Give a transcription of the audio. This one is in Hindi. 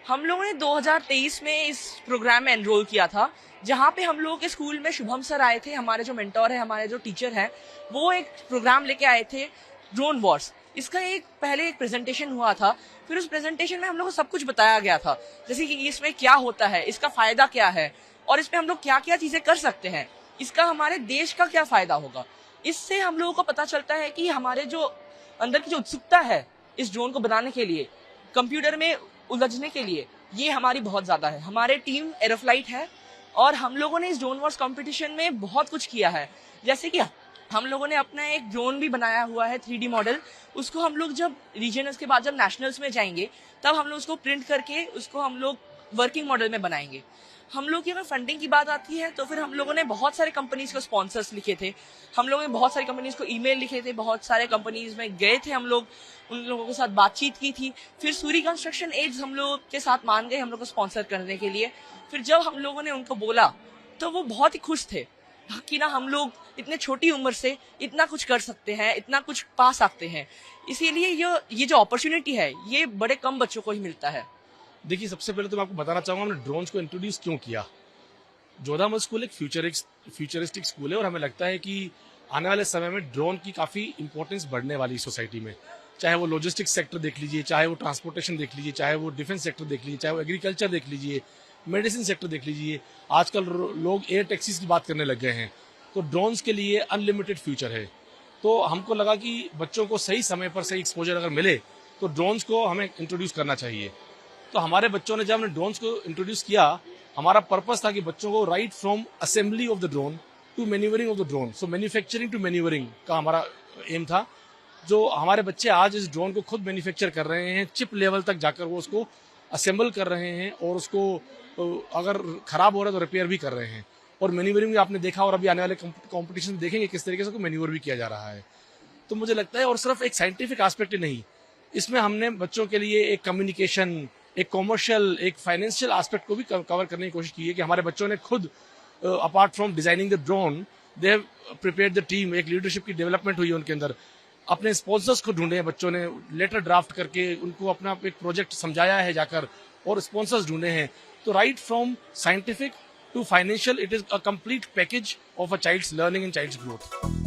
हम लोगों ने 2023 में इस प्रोग्राम में एनरोल किया था, जहाँ पे हम लोगों के स्कूल में शुभम सर आए थे, हमारे जो मेंटोर है, हमारे जो टीचर हैं, वो एक प्रोग्राम लेके आए थे ड्रोन वॉर्स। इसका पहले एक प्रेजेंटेशन हुआ था, फिर उस प्रेजेंटेशन में हम लोग को सब कुछ बताया गया था, जैसे कि इसमें क्या होता है, इसका फायदा क्या है और इसमें हम लोग क्या क्या चीजें कर सकते हैं, इसका हमारे देश का क्या फायदा होगा। इससे हम लोगों को पता चलता है कि हमारे जो अंदर की जो उत्सुकता है इस ड्रोन को बनाने के लिए, कंप्यूटर में उलझने के लिए, ये हमारी बहुत ज्यादा है। हमारे टीम एरोफ्लाइट है और हम लोगों ने इस ड्रोन वॉर्स कंपटीशन में बहुत कुछ किया है। जैसे कि हम लोगों ने अपना एक ड्रोन भी बनाया हुआ है 3D मॉडल, उसको हम लोग जब रीजनल्स के बाद जब नेशनल्स में जाएंगे तब हम लोग उसको प्रिंट करके उसको हम लोग वर्किंग मॉडल में बनाएंगे। हम लोग की अगर फंडिंग की बात आती है तो फिर हम लोगों ने बहुत सारे कंपनीज को स्पॉन्सर्स लिखे थे, हम लोगों ने बहुत सारी कंपनीज को ईमेल लिखे थे, बहुत सारे कंपनीज में गए थे, हम लोग उन लोगों के साथ बातचीत की थी। फिर सूरी कंस्ट्रक्शन एड्स हम लोग के साथ मान गए हम लोग को स्पॉन्सर करने के लिए। फिर जब हम लोगों ने उनको बोला तो वो बहुत ही खुश थे कि ना हम लोग इतने छोटी उम्र से इतना कुछ कर सकते हैं, इतना कुछ पा सकते हैं। इसीलिए ये जो अपॉर्चुनिटी है ये बड़े कम बच्चों को ही मिलता है। देखिए, सबसे पहले तो मैं आपको बताना चाहूंगा हमने ड्रोन्स को इंट्रोड्यूस क्यों किया। जोधामल स्कूल एक फ्यूचरिस्टिक स्कूल है और हमें लगता है कि आने वाले समय में ड्रोन की काफी इंपॉर्टेंस बढ़ने वाली सोसाइटी में। चाहे वो लॉजिस्टिक्स सेक्टर देख लीजिए, चाहे वो ट्रांसपोर्टेशन देख लीजिए, चाहे वो डिफेंस सेक्टर देख लीजिए, चाहे वो एग्रीकल्चर देख लीजिए, मेडिसिन सेक्टर देख लीजिए। आजकल लोग एयर टैक्सीज की बात करने लग गए हैं, तो ड्रोन्स के लिए अनलिमिटेड फ्यूचर है। तो हमको लगा कि बच्चों को सही समय पर सही एक्सपोजर अगर मिले तो ड्रोन्स को हमें इंट्रोड्यूस करना चाहिए। तो हमारे बच्चों ने जब हमने ड्रोन्स को इंट्रोड्यूस किया, हमारा पर्पस था कि बच्चों को right from assembly of the drone to manoeuvring of the drone, so manufacturing to manoeuvring का हमारा एम था। जो हमारे बच्चे आज इस ड्रोन को खुद मैन्युफैक्चर कर रहे हैं, चिप लेवल तक जाकर वो उसको असेंबल कर रहे हैं और उसको अगर खराब हो रहा है तो रिपेयर भी कर रहे हैं। और मैन्यूवरिंग भी आपने देखा और अभी आने वाले कॉम्पिटिशन देखेंगे किस तरीके से मैन्यूवर भी किया जा रहा है। तो मुझे लगता है, और सिर्फ एक साइंटिफिक एस्पेक्ट ही नहीं, इसमें हमने बच्चों के लिए एक कम्युनिकेशन, एक कॉमर्शियल, एक फाइनेंशियल एस्पेक्ट को भी कवर करने की कोशिश की है कि हमारे बच्चों ने खुद apart from designing the drone, they have prepared the team. एक लीडरशिप की डेवलपमेंट हुई है उनके अंदर। अपने स्पॉन्सर्स को ढूंढे हैं बच्चों ने, लेटर ड्राफ्ट करके उनको अपना एक प्रोजेक्ट समझाया है जाकर और स्पॉन्सर्स ढूंढे हैं। तो right from scientific to financial, it is a complete package of a child's learning and child's growth.